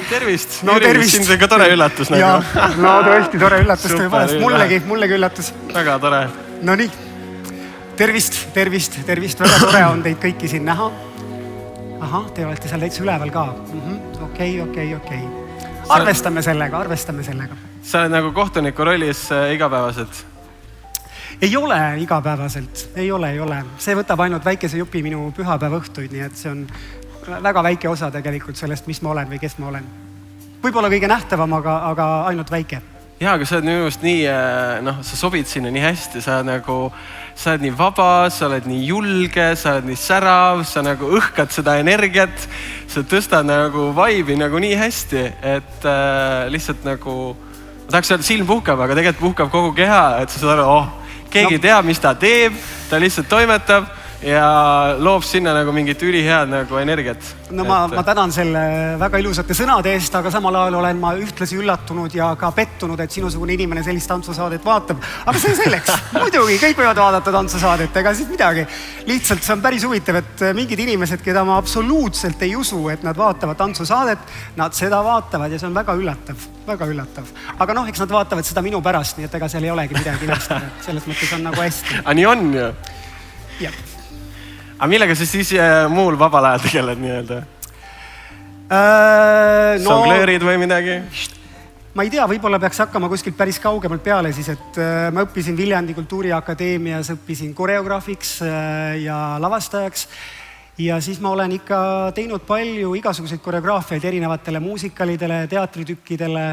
Tervist! No tervist! Sind ka tore üllatus nagu. Ja, no tõesti tore üllatus tõepoolest. Mullegi üllatus. Väga tore. No nii. Tervist! Väga tore on teid kõiki siin näha. Aha, te olete seal täitsa üleval ka. Okei. Arvestame sellega. Sa oled nagu kohtuniku rollis igapäevaselt? Ei ole igapäevaselt. Ei ole. See võtab ainult väikese jupi minu pühapäeva õhtuid, nii et see on väga väike osa tegelikult sellest, mis ma olen või kes ma olen. Võib-olla kõige nähtavam, aga ainult väike. Jaa, aga sa oled minu meelest nii, sa sobid sinna nii hästi, sa oled nii vaba, sa oled nii julge, sa oled nii särav, sa nagu õhkad seda energiat, sa tõstad nagu vibe'i nagu nii hästi, et lihtsalt nagu, ma tahaks öelda silm puhkab, aga tegelikult puhkab kogu keha, et sa saad aru, keegi teab, mis ta teeb, ta lihtsalt toimetab ja loob sinna nagu mingit ülihead nagu energiat. No ma tänan selle väga ilusate sõnade eest, aga samal ajal olen ma ühtlasi üllatunud ja ka pettunud, et sinusugune inimene sellist tantsusaadet vaatab. Aga see selleks. Muidugi, kõik võivad vaadata tantsusaadet, ega siis midagi. Lihtsalt see on päris huvitav, et mingid inimesed, keda ma absoluutselt ei usu, et nad vaatavad tantsusaadet, nad seda vaatavad ja see on väga üllatav. Aga eks nad vaatavad seda minu pärast, nii et ega seal ei olegi midagi imestada. Selles mõttes on nagu hästi. Aga nii on ju? Jah. Aga millega sa siis muul vabal ajal tegeled nii-öelda? Songlöörid või midagi? Ma ei tea, võib-olla peaks hakkama kuskilt päris kaugemalt peale siis, et ma õppisin Viljandi Kultuuriakadeemias, õppisin koreograafiks ja lavastajaks. Ja siis ma olen ikka teinud palju igasuguseid koreograafiaid erinevatele muusikalidele, teatritükkidele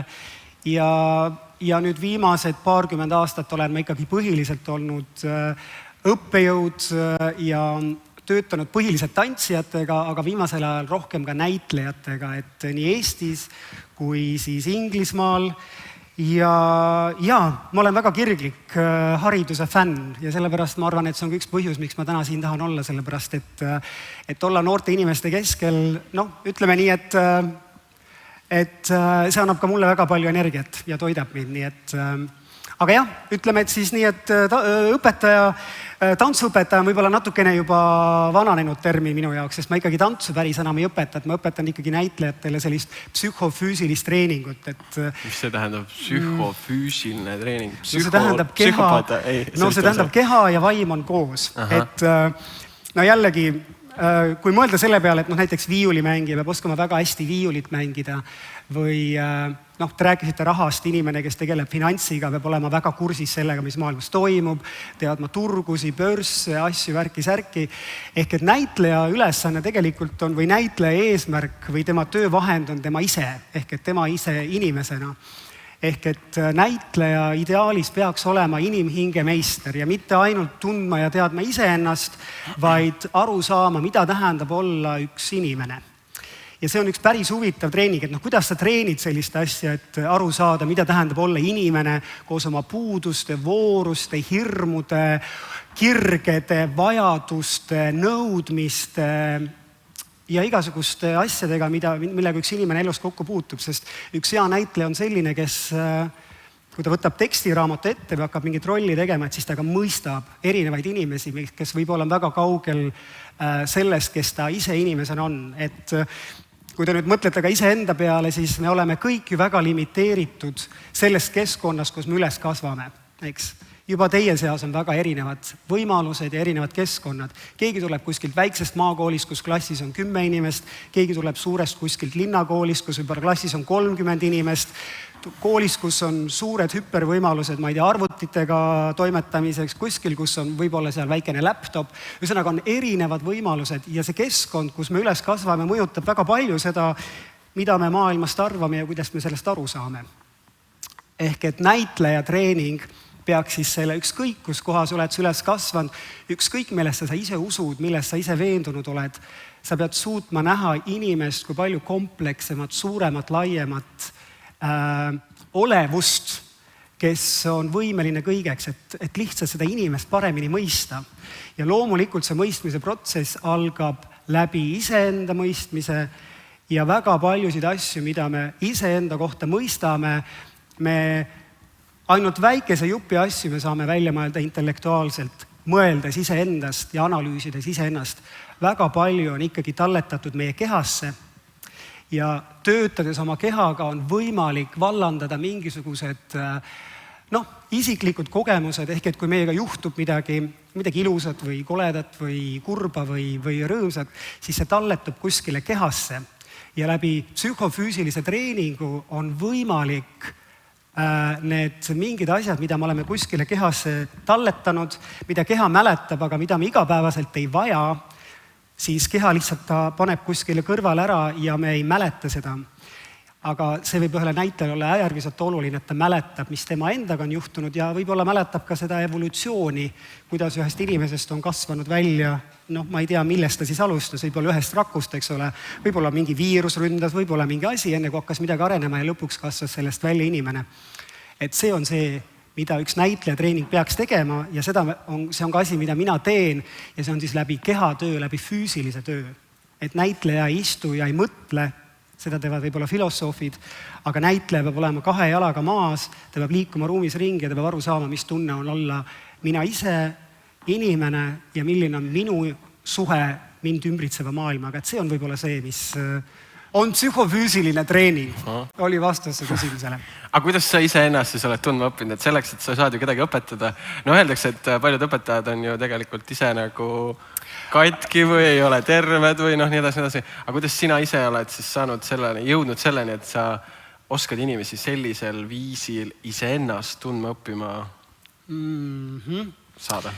ja nüüd viimased 20 aastat olen ma ikkagi põhiliselt olnud õppejõud ja töötanud põhiliselt tantsijatega, aga viimasel ajal rohkem ka näitlejatega, et nii Eestis kui siis Inglismaal. Ja ma olen väga kirglik hariduse fänn ja sellepärast ma arvan, et see on üks põhjus, miks ma täna siin tahan olla, sellepärast et olla noorte inimeste keskel, ütleme nii, et see annab ka mulle väga palju energiat ja toidab mind, nii et aga jah, ütleme, et siis nii, et tantsuõpetaja on võib-olla natukene juba vananenud termin minu jaoks, sest ma ikkagi tantsu päris enam ei õpeta, et ma õpetan ikkagi näitlejatele sellist psühhofüüsilist treeningut. Mis see tähendab psühhofüüsiline treening? See tähendab keha ja vaim on koos. Et jällegi, kui mõelda selle peale, et näiteks viiulimängija peab oskama väga hästi viiulit mängida või te rääkisite rahast, inimene, kes tegeleb finantsiga, peab olema väga kursis sellega, mis maailmas toimub, teadma turgusi, börsse, asju, värki-särki. Ehk et näitleja ülesanne tegelikult on või näitleja eesmärk või tema töövahend on tema ise, ehk et tema ise inimesena. Ehk et näitleja ideaalis peaks olema inimhinge meister ja mitte ainult tundma ja teadma iseennast, vaid aru saama, mida tähendab olla üks inimene. Ja see on üks päris huvitav treening, et kuidas sa treenid sellist asja, et aru saada, mida tähendab olla inimene koos oma puuduste, vooruste, hirmude, kirgede, vajaduste, nõudmiste ja igasuguste asjadega, millega üks inimene elus kokku puutub, sest üks hea näitleja on selline, kes kui ta võtab tekstiraamatu ette või hakkab mingit rolli tegema, et siis ta ka mõistab erinevaid inimesi, kes võib-olla on väga kaugel sellest, kes ta ise inimesena on. Et kui te nüüd mõtlete ka iseenda peale, siis me oleme kõik ju väga limiteeritud selles keskkonnas, kus me üles kasvame, eks. Juba teie seas on väga erinevad võimalused ja erinevad keskkonnad. Keegi tuleb kuskilt väiksest maakoolist, kus klassis on 10 inimest, keegi tuleb suurest kuskilt linnakoolist, kus võib-olla klassis on 30 inimest, koolis, kus on suured hüpervõimalused, ma ei tea, arvutitega toimetamiseks, kuskil, kus on võib-olla seal väikene laptop. Ühesõnaga on erinevad võimalused ja see keskkond, kus me üles kasvame, mõjutab väga palju seda, mida me maailmast arvame ja kuidas me sellest aru saame. Ehk et näitleja treening peaks siis selle ükskõik, kus kohas oled sa üles kasvanud, ükskõik, millest sa ise usud, millest sa ise veendunud oled, sa pead suutma näha inimest kui palju komplekssemat, suuremat, laiemat olevust, kes on võimeline kõigeks, et lihtsalt seda inimest paremini mõista. Ja loomulikult see mõistmise protsess algab läbi iseenda mõistmise ja väga paljusid asju, mida me iseenda kohta mõistame, me ainult väikese jupi asju me saame välja mõelda intellektuaalselt, mõeldes iseendast ja analüüsides iseennast. Väga palju on ikkagi talletatud meie kehasse ja töötades oma kehaga on võimalik vallandada mingisugused isiklikud kogemused, ehk et kui meiega juhtub midagi ilusat või koledat või kurba või rõõmsat, siis see talletub kuskile kehasse ja läbi psühhofüüsilise treeningu on võimalik need mingid asjad, mida me oleme kuskile kehasse talletanud, mida keha mäletab, aga mida me igapäevaselt ei vaja, siis keha lihtsalt ta paneb kuskile kõrvale ära ja me ei mäleta seda. Aga see võib ühele näitajal olla äärmiselt oluline, et ta mäletab, mis tema endaga on juhtunud ja võib-olla mäletab ka seda evolutsiooni, kuidas ühest inimesest on kasvanud välja, ma ei tea, millest ta siis alustas, võib-olla ühest rakust, eks ole, võib-olla mingi viirus ründas, võib-olla mingi asi, enne kui hakkas midagi arenema ja lõpuks kasvas sellest välja inimene. Et see on see, mida üks näitlejatreening peaks tegema ja see on ka asi, mida mina teen ja see on siis läbi kehatöö, läbi füüsilise töö. Et näitleja ei istu ja ei mõtle, seda teevad võib-olla filosoofid, aga näitleja peab olema 2 jalaga maas, ta peab liikuma ruumis ringi ja ta peab aru saama, mis tunne on olla mina ise, inimene ja milline on minu suhe mind ümbritseva maailmaga. Et see on võib-olla see, mis on psühhofüüsiline treening, oli vastus küsimusele. Aga kuidas sa ise ennast siis oled tundma õppinud, et selleks, et sa saad ju kedagi õpetada? Öeldakse, et paljud õpetajad on ju tegelikult ise nagu katki või ei ole terved või nii edasi. Aga kuidas sina ise oled siis jõudnud selleni, et sa oskad inimesi sellisel viisil iseennast tundma õppima saada?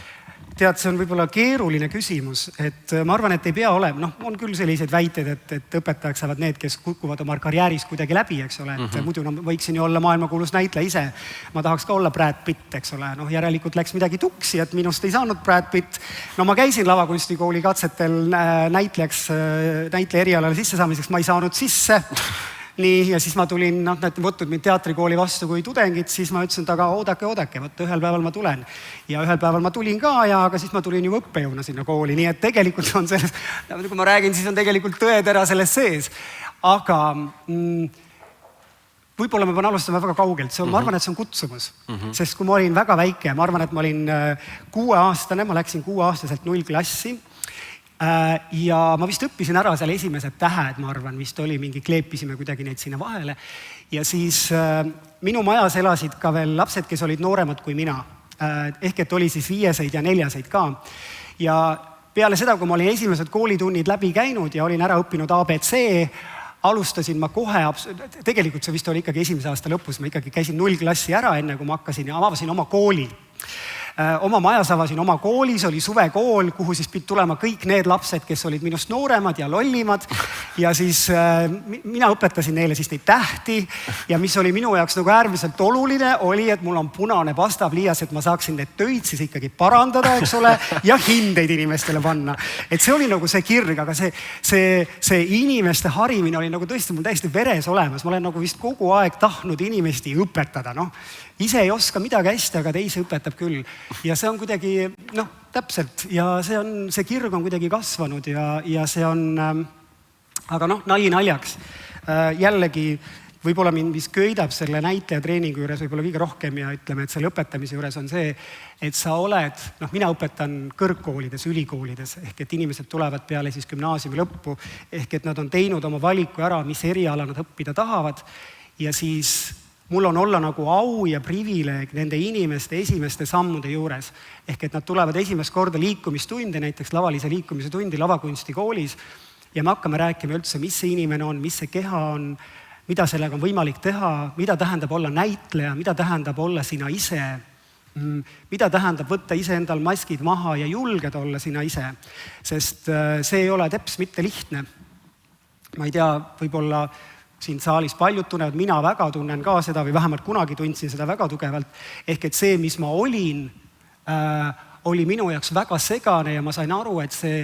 Tead, see on võib-olla keeruline küsimus, et ma arvan, et ei pea olema, on küll selliseid väiteid, et õpetajaks saavad need, kes kukuvad oma karjääris kuidagi läbi, eks ole, et muidu võiksin ju olla maailmakuulus näitleja ise. Ma tahaks ka olla Brad Pitt, eks ole, järelikult läks midagi tuksi, et minust ei saanud Brad Pitt. Ma käisin lavakunstikooli katsetel näitleja erialale sisse saamiseks, ma ei saanud sisse. Nii, ja siis ma tulin, nad võtnud mind teatrikooli vastu kui tudengid, siis ma ütlesin, et aga oodake, võtta ühel päeval ma tulen. Ja ühel päeval ma tulin ka, aga siis ma tulin ju õppejõuna sinna kooli, nii et tegelikult on selles, kui ma räägin, siis on tegelikult tõetera selles sees. Aga võib-olla ma pean alustama väga kaugelt, ma arvan, et see on kutsumus, sest kui ma olin väga väike, ma arvan, et ma olin 6-aastane, ma läksin 6-aastaselt 0 klassi. Ja ma vist õppisin ära seal esimesed tähed, ma arvan, vist oli kleepisime kuidagi neid sinna vahele. Ja siis minu majas elasid ka veel lapsed, kes olid nooremad kui mina. Ehk et oli siis 5-seid ja 4-seid ka. Ja peale seda, kui ma olin esimesed koolitunnid läbi käinud ja olin ära õppinud ABC, alustasin ma kohe, tegelikult see vist oli ikkagi esimese aasta lõpus, ma ikkagi käisin 0 klassi ära enne, kui ma hakkasin ja avasin oma kooli. Oma majas avasin oma koolis, oli suvekool, kuhu siis pidid tulema kõik need lapsed, kes olid minust nooremad ja lollimad. Ja siis mina õpetasin neile siis neid tähti ja mis oli minu jaoks nagu äärmiselt oluline, oli, et mul on punane pastapliias, et ma saaksin need töid siis ikkagi parandada, eks ole, ja hindeid inimestele panna. Et see oli nagu see kirg, aga see inimeste harimine oli nagu tõesti mul täiesti veres olemas. Ma olen nagu vist kogu aeg tahtnud inimesti õpetada, ise ei oska midagi hästi, aga teisi õpetab küll. Ja see on kuidagi, täpselt, ja see kirg on kuidagi kasvanud ja see on, aga nali naljaks. Jällegi, võib-olla mind mis köidab selle näitlejatreeningu juures võib-olla kõige rohkem ja ütleme, et selle õpetamise juures on see, et sa oled, mina õpetan kõrgkoolides, ülikoolides, ehk et inimesed tulevad peale siis gümnaasiumi lõppu, ehk et nad on teinud oma valiku ära, mis eriala nad õppida tahavad ja siis mul on olla nagu au ja privileeg nende inimeste esimeste sammude juures. Ehk et nad tulevad esimest korda liikumistunde, näiteks lavalise liikumise tundi lavakunstikoolis ja me hakkame rääkima üldse, mis see inimene on, mis see keha on, mida sellega on võimalik teha, mida tähendab olla näitleja, mida tähendab olla sina ise, mida tähendab võtta ise endal maskid maha ja julged olla sina ise. Sest see ei ole teps mitte lihtne. Ma ei tea, võib-olla siin saalis paljud tunnevad, mina väga tunnen ka seda või vähemalt kunagi tundsin seda väga tugevalt. Ehk et see, mis ma olin, oli minu jaoks väga segane ja ma sain aru, et see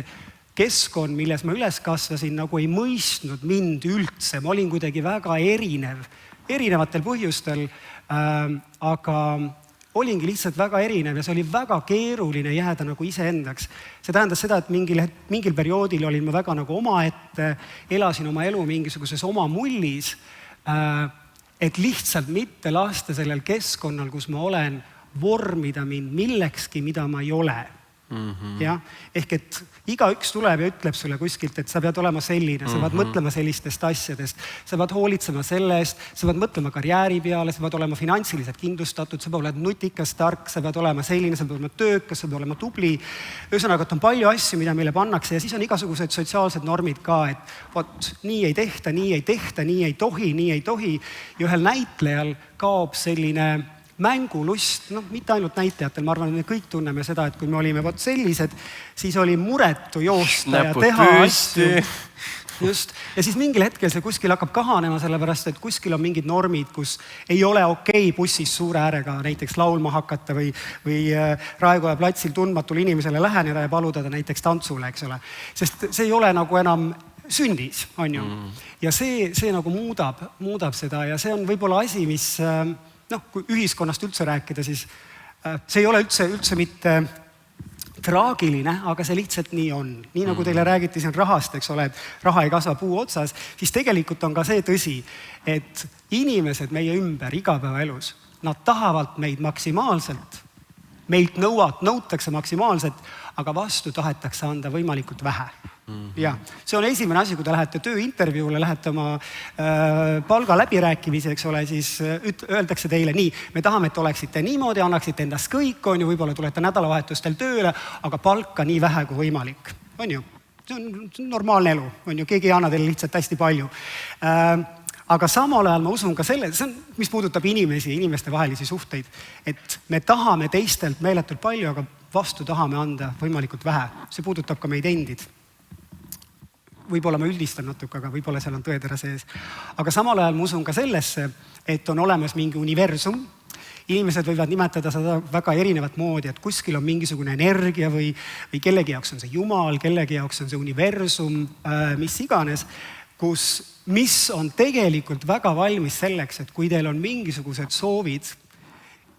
keskkond, milles ma üles kasvasin, nagu ei mõistnud mind üldse. Ma olin kuidagi väga erinevatel põhjustel, aga olingi lihtsalt väga erinev ja see oli väga keeruline jääda nagu iseendaks. See tähendas seda, et mingil perioodil olin ma väga nagu omaette, elasin oma elu mingisuguses oma mullis, et lihtsalt mitte lasta sellel keskkonnal, kus ma olen, vormida mind millekski, mida ma ei ole. jah, ehk et igaüks tuleb ja ütleb sulle kuskilt, et sa pead olema selline, sa pead mõtlema sellistest asjadest, sa pead hoolitsema selle eest, sa pead mõtlema karjääri peale, sa pead olema finantsiliselt kindlustatud, sa pead olema nutikas, tark, sa pead olema selline, sa pead olema töökas, sa pead olema tubli. Ühesõnaga, et on palju asju, mida meile pannakse ja siis on igasugused sotsiaalsed normid ka, et vot nii ei tehta, nii ei tehta, nii ei tohi ja ühel näitlejal kaob selline mängulust, mitte ainult näitajatel, ma arvan, et me kõik tunneme seda, et kui me olime vot sellised, siis oli muretu joosta ja teha asju. Just. Ja siis mingil hetkel see kuskil hakkab kahanema, sellepärast, et kuskil on mingid normid, kus ei ole okei bussis suure äärega näiteks laulma hakata või Raekoja platsil tundmatul inimesele läheneda ja paluda ta näiteks tantsule, eks ole. Sest see ei ole nagu enam sündis, on ju. Ja see nagu muudab seda ja see on võib-olla asi, mis kui ühiskonnast üldse rääkida, siis see ei ole üldse mitte traagiline, aga see lihtsalt nii on. Nii nagu teile räägiti siin rahast, eks ole, et raha ei kasva puu otsas, siis tegelikult on ka see tõsi, et inimesed meie ümber igapäevaelus, nad tahavad meid maksimaalselt, meilt nõutakse maksimaalselt, aga vastu tahetakse anda võimalikult vähe. Ja see on esimene asi, kui te lähete tööintervjuule, lähete oma palga läbirääkimise, eks ole, siis öeldakse teile nii, me tahame, et oleksite niimoodi, annaksite endast kõik, on ju, võib-olla tulete nädalavahetustel tööle, aga palka nii vähe kui võimalik, on ju. See on normaalne elu, on ju, keegi ei anna teile lihtsalt hästi palju. Aga samal ajal ma usun ka selle, see on, mis puudutab inimeste vahelisi suhteid, et me tahame teistelt meeletult palju, aga vastu tahame anda võimalikult vähe. See puudutab ka meid endid. Võib-olla ma üldistan natuke, aga võib-olla seal on tõetera sees. Aga samal ajal ma usun ka sellesse, et on olemas mingi universum. Inimesed võivad nimetada seda väga erinevat moodi, et kuskil on mingisugune energia või kellegi jaoks on see Jumal, kellegi jaoks on see universum, mis iganes, mis on tegelikult väga valmis selleks, et kui teil on mingisugused soovid,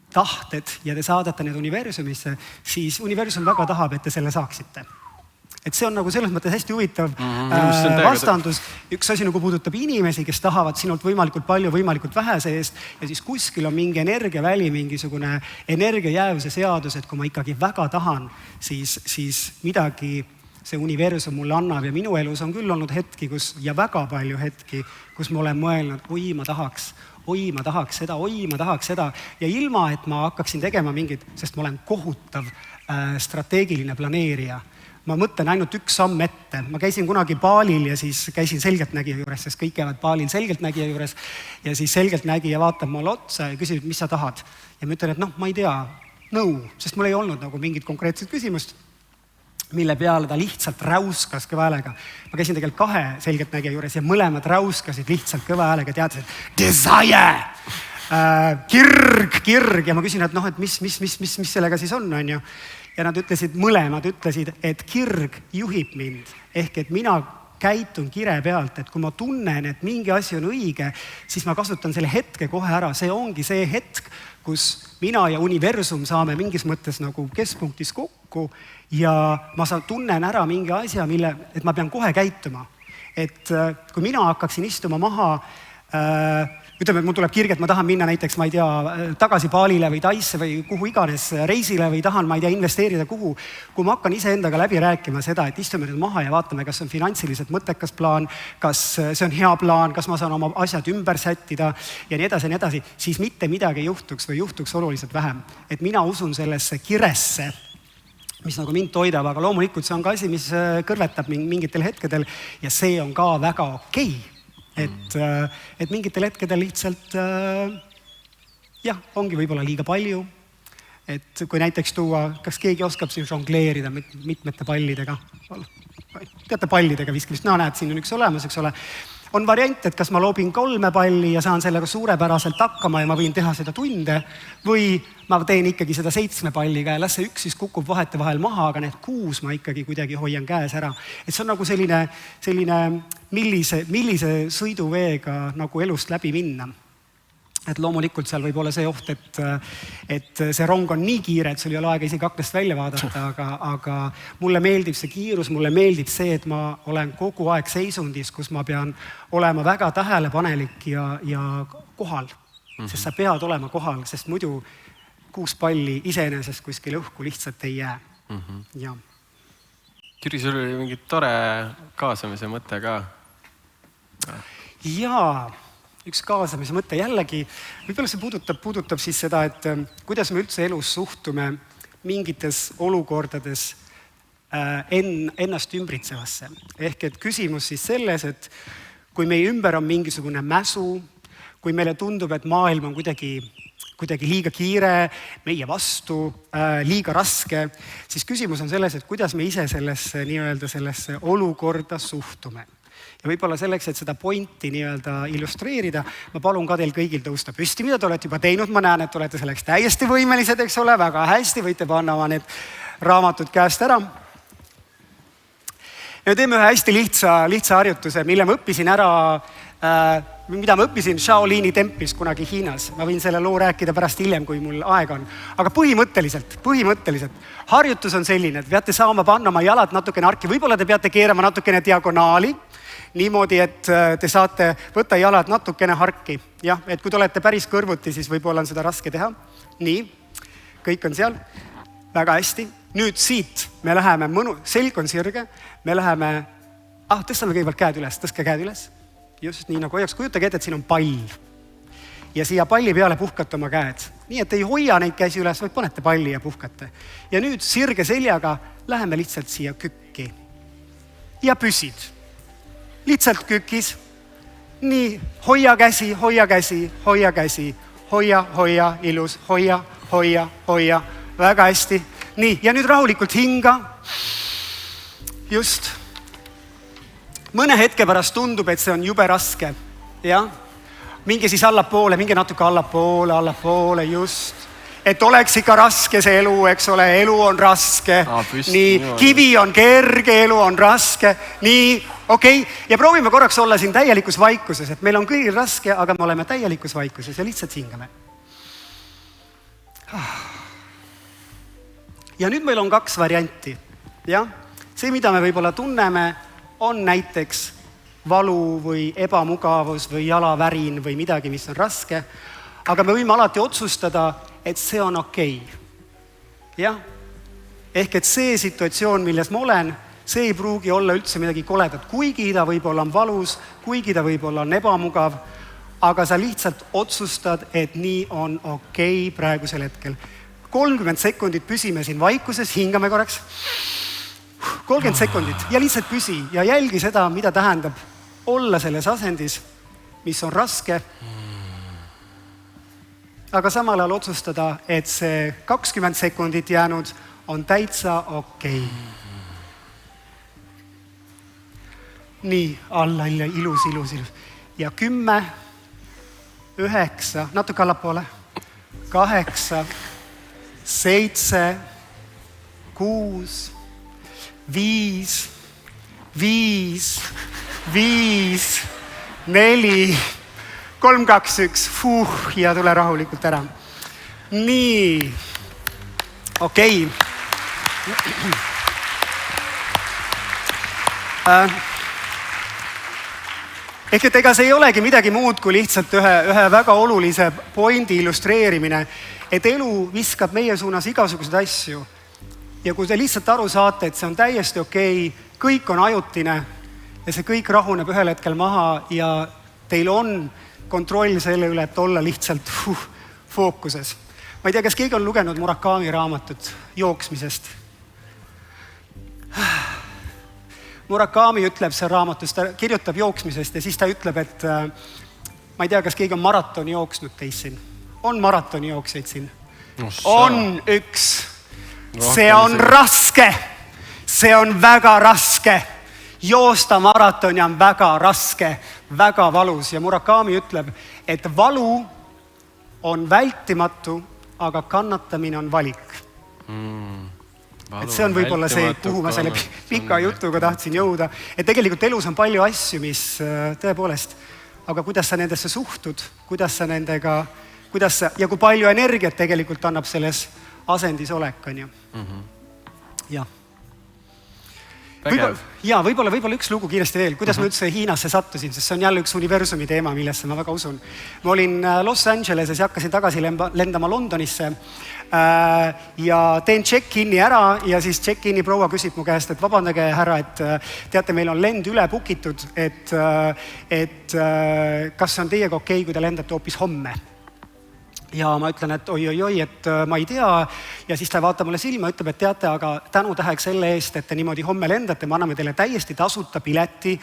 tahted ja te saadate need universumisse, siis universum väga tahab, et te selle saaksite. Et see on nagu selles mõttes hästi huvitav vastandus. Üks asi nagu puudutab inimesi, kes tahavad sinult võimalikult palju, võimalikult vähe seest ja siis kuskil on mingi energiaväli, mingisugune energiajäävuse seadus, et kui ma ikkagi väga tahan, siis midagi see universum mulle annab ja minu elus on küll olnud hetki, ja väga palju hetki, kus ma olen mõelnud, ma tahaks seda ja ilma, et ma hakkaksin tegema mingit, sest ma olen kohutav strateegiline planeerija. Ma mõtlen ainult üks samm ette. Ma käisin kunagi Baalil ja siis käisin selgeltnägija juures, sest kõik käivad Baalil selgeltnägija juures ja siis selgeltnägija vaatab mulle otsa ja küsib, mis sa tahad. Ja ma ütlen, et ma ei tea, sest mul ei olnud nagu mingit konkreetset küsimust, mille peale ta lihtsalt räuskas kõva häälega. Ma käisin tegelikult 2 selgeltnägija juures ja mõlemad räuskasid lihtsalt kõva häälega, teadsid, desire! Kirg ja ma küsin, et mis sellega siis on ju. Ja nad mõlemad ütlesid, et kirg juhib mind. Ehk et mina käitun kire pealt, et kui ma tunnen, et mingi asi on õige, siis ma kasutan selle hetke kohe ära. See ongi see hetk, kus mina ja universum saame mingis mõttes nagu keskpunktis kokku ja ma tunnen ära mingi asja, et ma pean kohe käituma. Et kui mina hakkaksin istuma maha, ütleme, et mul tuleb kirg, et ma tahan minna näiteks, ma ei tea, tagasi Baalile või Taisse või kuhu iganes reisile või tahan, ma ei tea, investeerida kuhu. Kui ma hakkan iseendaga läbi rääkima seda, et istume nüüd maha ja vaatame, kas on finantsiliselt mõttekas plaan, kas see on hea plaan, kas ma saan oma asjad ümber sättida ja nii edasi, siis mitte midagi ei juhtuks või juhtuks oluliselt vähem. Et mina usun sellesse kiresse, mis nagu mind toidab, aga loomulikult see on ka asi, mis kõrvetab mingitel hetkedel ja see on ka väga okei. Et mingitel hetkedel lihtsalt ongi võib-olla liiga palju. Et kui näiteks tuua, kas keegi oskab siin žongleerida mitmete pallidega? Teate pallidega viskimist? Näed, siin on üks olemas, eks ole. On variant, et kas ma loobin 3 palli ja saan sellega suurepäraselt hakkama ja ma võin teha seda tunde või ma teen ikkagi seda 7 palliga ja las see 1 siis kukub vahetevahel maha, aga need 6 ma ikkagi kuidagi hoian käes ära. Et see on nagu selline millise sõiduveega nagu elust läbi minna. Et loomulikult seal võib olla see oht, et see rong on nii kiire, et sul ei ole aega isegi aknast välja vaadata, aga mulle meeldib see kiirus, mulle meeldib see, et ma olen kogu aeg seisundis, kus ma pean olema väga tähelepanelik ja kohal. Sest sa pead olema kohal, sest muidu 6 palli iseenesest kuskil õhku lihtsalt ei jää. Ja. Jüri, sul oli mingi tore kaasamise mõte ka. Jaa, üks kaasamise mõte jällegi, võib-olla see puudutab siis seda, et kuidas me üldse elus suhtume mingites olukordades ennast ümbritsevasse. Ehk et küsimus siis selles, et kui meie ümber on mingisugune mäsu, kui meile tundub, et maailm on kuidagi liiga kiire, meie vastu, liiga raske, siis küsimus on selles, et kuidas me ise sellesse olukorda suhtume. Ja võib-olla selleks, et seda pointi illustreerida, ma palun ka teil kõigil tõusta püsti, mida te olete juba teinud, ma näen, et olete selleks täiesti võimelised, eks ole, väga hästi, võite panna oma need raamatud käest ära. Me teeme ühe hästi lihtsa harjutuse, mida ma õppisin Shaolini templis kunagi Hiinas. Ma võin selle loo rääkida pärast hiljem, kui mul aega on. Aga põhimõtteliselt, harjutus on selline, et peate saama panna oma jalad natukene arki, võib-olla te peate keerama natukene diagonaali, niimoodi, et te saate võtta jalad natukene harki. Jah, et kui te olete päris kõrvuti, siis võib-olla on seda raske teha. Nii, kõik on seal. Väga hästi. Nüüd siit me läheme, selg on sirge, me läheme, tõstame kõigepealt käed üles, tõstke käed üles. Just nii nagu hoiaks, kujutage ette, et siin on pall. Ja siia palli peale puhkate oma käed. Nii, et ei hoia neid käsi üles, vaid panete palli ja puhkate. Ja nüüd sirge seljaga läheme lihtsalt siia kükki. Ja püsid. Lihtsalt kükis. Nii, hoia käsi, hoia, ilus, hoia. Väga hästi. Nii, ja nüüd rahulikult hinga. Just. Mõne hetke pärast tundub, et see on jube raske. Ja? Minge siis allapoole, minge natuke allapoole, just. Et oleks ikka raske see elu, eks ole, elu on raske. Nii, kivi on kerge, elu on raske. Nii, okei. Ja proovime korraks olla siin täielikus vaikuses, et meil on kõigil raske, aga me oleme täielikus vaikuses ja lihtsalt hingame. Ja nüüd meil on 2 varianti. Ja? See, mida me võib-olla tunneme, on näiteks valu või ebamugavus või jalavärin või midagi, mis on raske. Aga me võime alati otsustada, et see on okei. Jah? Ehk et see situatsioon, milles ma olen, see ei pruugi olla üldse midagi koledat. Kuigi ta võib-olla on valus, kuigi ta võib-olla on ebamugav, aga sa lihtsalt otsustad, et nii on okei praegusel hetkel. 30 sekundit püsime siin vaikuses, hingame korraks. 30 sekundit ja lihtsalt püsi ja jälgi seda, mida tähendab olla selles asendis, mis on raske. Aga samal ajal otsustada, et see 20 sekundit jäänud on täitsa okei. Nii, alla, ilus. Ja 10, 9, natuke allapoole, 8, 7, 6, 5, 4, 3, 2, 1, ja tule rahulikult ära. Nii, okei. Ehk et ega see ei olegi midagi muud kui lihtsalt ühe väga olulise pointi illustreerimine, et elu viskab meie suunas igasuguseid asju. Ja kui te lihtsalt aru saate, et see on täiesti okei, kõik on ajutine ja see kõik rahuneb ühel hetkel maha ja teil on kontroll selle üle, et olla lihtsalt fookuses. Ma ei tea, kas keegi on lugenud Murakami raamatut jooksmisest. Murakami ütleb see raamatus, ta kirjutab jooksmisest ja siis ta ütleb, et ma ei tea, kas keegi on maratoni jooksnud teist siin. On maratoni jooksjaid siin? On üks. See on raske. See on väga raske. Joosta maratoni on väga raske, väga valus. Ja Murakami ütleb, et valu on vältimatu, aga kannatamine on valik. Et see on võib-olla see, kuhu ma selle pika jutuga tahtsin jõuda. Et tegelikult elus on palju asju, mis tõepoolest, aga kuidas sa nendesse suhtud, kuidas sa nendega, ja kui palju energiat tegelikult annab selles asendis olek, on ju. Jah. võib-olla üks lugu kiiresti veel, kuidas ma üldse Hiinasse sattusin, sest see on jälle üks universumi teema, millesse ma väga usun. Ma olin Los Angeleses ja hakkasin tagasi lendama Londonisse ja teen check-in'i ära ja siis check-in'i proua küsib mu käest, et vabandage härra, et teate, meil on lend üle bookitud, et kas on teiega okei, kui te lendate hoopis homme? Ja ma ütlen, et oi, et ma ei tea ja siis ta vaatab mulle silma, ütleb, et teate, aga tänutäheks selle eest, et te niimoodi homme lendate, me anname teile täiesti tasuta pileti,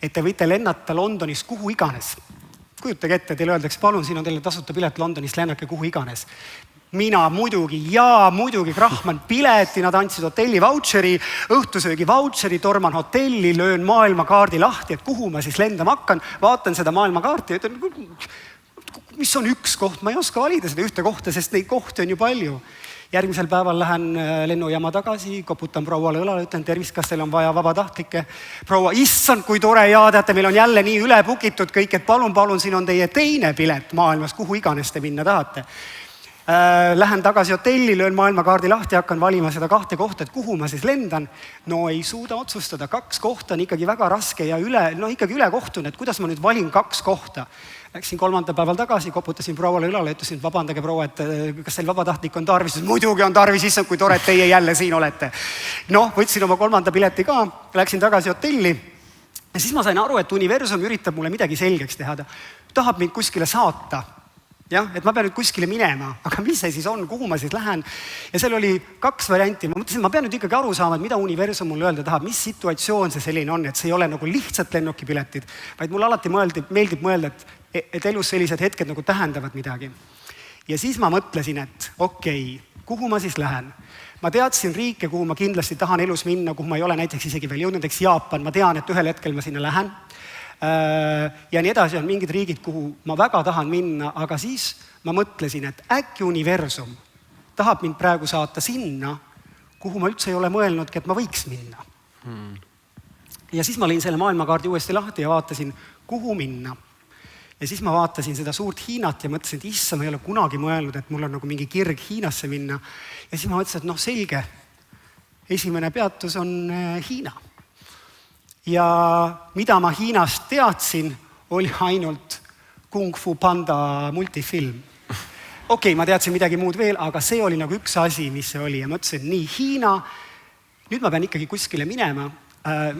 et te võite lennata Londonis kuhu iganes. Kujutage ette, teile öeldakse, palun, siin on teile tasuta pilet Londonis, lennake kuhu iganes. Mina muidugi, krahman pileti, nad andsid hotelli vautšeri, õhtusöögi vautšeri, torman hotelli, löön maailmakaardi lahti, et kuhu ma siis lendama hakkan, vaatan seda maailmakaarti ja ütlen, mis on üks koht, ma ei oska valida seda ühte kohta, sest neid kohti on ju palju. Järgmisel päeval lähen lennujaama tagasi, koputan prouale õlale, ütlen tervist, kas teil on vaja vabatahtlikke. Proua, issand, kui tore, teate, meil on jälle nii üle bukitud kõik, et palun, siin on teie teine pilet maailmas, kuhu iganes te minna tahate. Lähen tagasi hotelli, löön maailmakaardi lahti, hakkan valima seda 2 kohta, et kuhu ma siis lendan. No ei suuda otsustada, 2 kohta on ikkagi väga raske ja ikkagi üle kohtun, et kuidas ma nüüd valin 2 kohta. Läksin 3. päeval tagasi, koputasin prouale õlale, ütlesin, vabandage proua, et kas teil vabatahtlik on tarvis? Muidugi on tarvis, issand, kui tore, et teie jälle siin olete. Võtsin oma 3. pileti ka, läksin tagasi hotelli ja siis ma sain aru, et universum üritab mulle midagi selgeks teha. Tahab mind kuskile saata. Jah, et ma pean nüüd kuskile minema, aga mis see siis on, kuhu ma siis lähen? Ja seal oli 2 varianti. Ma mõtlesin, ma pean nüüd ikkagi aru saama, et mida universum mulle öelda tahab, mis situatsioon see selline on, et see ei ole nagu lihtsalt lennukipiletid, vaid mulle alati meeldib mõelda, et elus sellised hetked nagu tähendavad midagi. Ja siis ma mõtlesin, et okei, kuhu ma siis lähen? Ma teadsin riike, kuhu ma kindlasti tahan elus minna, kuhu ma ei ole näiteks isegi veel jõudnud, Jaapan, ma tean, et ühel hetkel ma sinna lähen. Ja nii edasi on mingid riigid, kuhu ma väga tahan minna, aga siis ma mõtlesin, et äkki universum tahab mind praegu saata sinna, kuhu ma üldse ei ole mõelnudki, et ma võiks minna. Ja siis ma lõin selle maailmakaardi uuesti lahti ja vaatasin, kuhu minna. Ja siis ma vaatasin seda suurt Hiinat ja mõtlesin, et issa, ma ei ole kunagi mõelnud, et mul on nagu mingi kirg Hiinasse minna. Ja siis ma mõtlesin, et selge, esimene peatus on Hiina. Ja mida ma Hiinast teadsin, oli ainult Kung Fu Panda multifilm. Okei, ma teadsin midagi muud veel, aga see oli nagu üks asi, mis see oli. Ja mõtlesin, nii Hiina, nüüd ma pean ikkagi kuskile minema,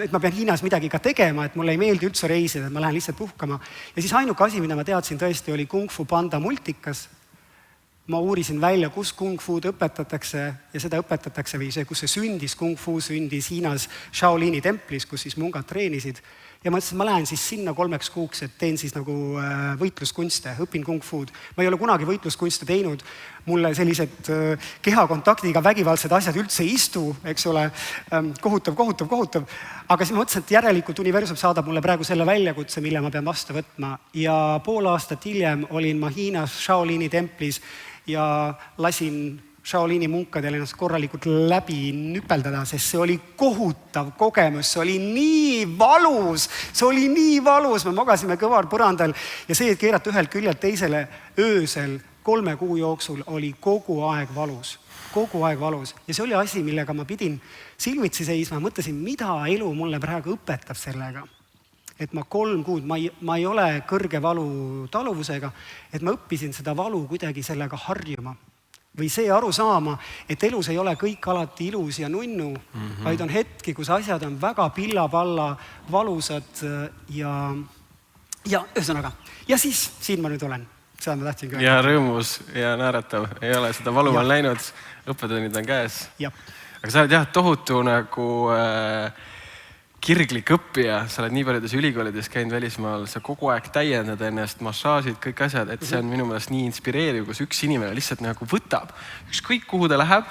et ma pean Hiinas midagi ka tegema, et mulle ei meeldi üldse reisida, et ma lähen lihtsalt puhkama. Ja siis ainuke asi, mida ma teadsin tõesti, oli Kung Fu Panda multikas. Ma uurisin välja, kus Kung Fu'd õpetatakse ja seda õpetatakse või see, kus see sündis, Kung Fu sündis Hiinas Shaolini templis, kus siis mungad treenisid. Ja ma ütlesin, ma lähen siis sinna 3 kuuks, et teen siis nagu võitluskunste, õpin Kung Fu'd. Ma ei ole kunagi võitluskunste teinud, mulle sellised kehakontaktiga vägivaldsed asjad üldse ei istu, eks ole, kohutav. Aga siis ma mõtlesin, et järelikult universum saadab mulle praegu selle väljakutse, mille ma pean vastu võtma. Ja pool aastat hiljem olin ma Hiinas Shaolini templis ja lasin Shaolini munkadel ennast korralikult läbi nüpeldada, sest see oli kohutav kogemus, see oli nii valus, me magasime kõvar põrandal ja see, et keerata ühelt küljelt teisele öösel 3 kuu jooksul oli kogu aeg valus. Ja see oli asi, millega ma pidin silmitsi seisma, mõtlesin, mida elu mulle praegu õpetab sellega. Et ma 3 kuud, ma ei ole kõrge valu taluvusega, et ma õppisin seda valu kuidagi sellega harjuma. Või see aru saama, et elus ei ole kõik alati ilus ja nunnu, vaid on hetki, kus asjad on väga pilla-palla, valusad ja ühesõnaga. Ja siis siin ma nüüd olen, seda ma tahtsin küll. Ja rõõmus ja naeratav, ei ole seda valu on läinud, õppetunnid on käes. Aga sa oled tohutu nagu kirglik õppija, sa oled nii paljudes ülikoolides käinud välismaal, sa kogu aeg täiendad ennast, massaažid, kõik asjad, et see on minu meelest nii inspireeriv, kus üks inimene lihtsalt nagu võtab. Ükskõik kuhu ta läheb,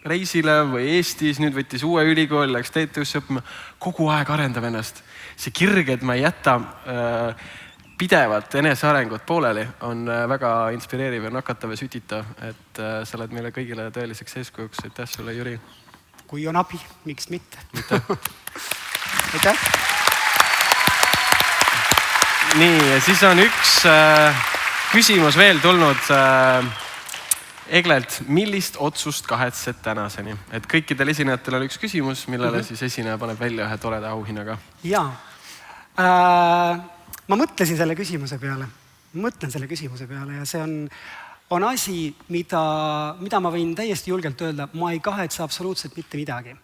reisile või Eestis, nüüd võttis uue ülikooli, läks TTÜ-sse õppima, kogu aeg arendab ennast. See kirg, et ma ei jäta pidevalt enesearengut pooleli, on väga inspireeriv ja nakatav ja sütitav, et sa oled meile kõigile tõeliseks eeskujuks. Aitäh sulle, Jüri. Kui on abi, miks mitte? Aitäh. Nii, ja siis on üks küsimus veel tulnud Eglelt, millist otsust kahetsed tänaseni? Et kõikidel esinejatel on üks küsimus, millele siis esineja paneb välja ühe toreda auhinnaga. Jaa. Ma mõtlesin selle küsimuse peale. Mõtlen selle küsimuse peale ja see on asi, mida ma võin täiesti julgelt öelda, ma ei kahetse absoluutselt mitte midagi.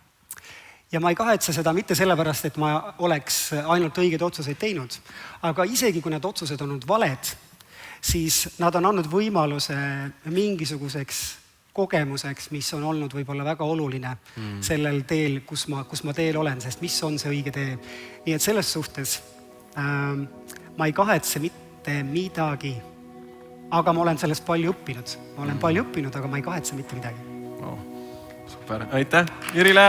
Ja ma ei kahetse seda mitte sellepärast, et ma oleks ainult õiged otsuseid teinud, aga isegi kui need otsused on olnud valed, siis nad on andnud võimaluse mingisuguseks kogemuseks, mis on olnud võib-olla väga oluline sellel teel, kus ma teel olen, sest mis on see õige tee. Nii et selles suhtes ma ei kahetse mitte midagi, aga ma olen sellest palju õppinud. Ma olen palju õppinud, aga ma ei kahetse mitte midagi. Super, aitäh Jürile!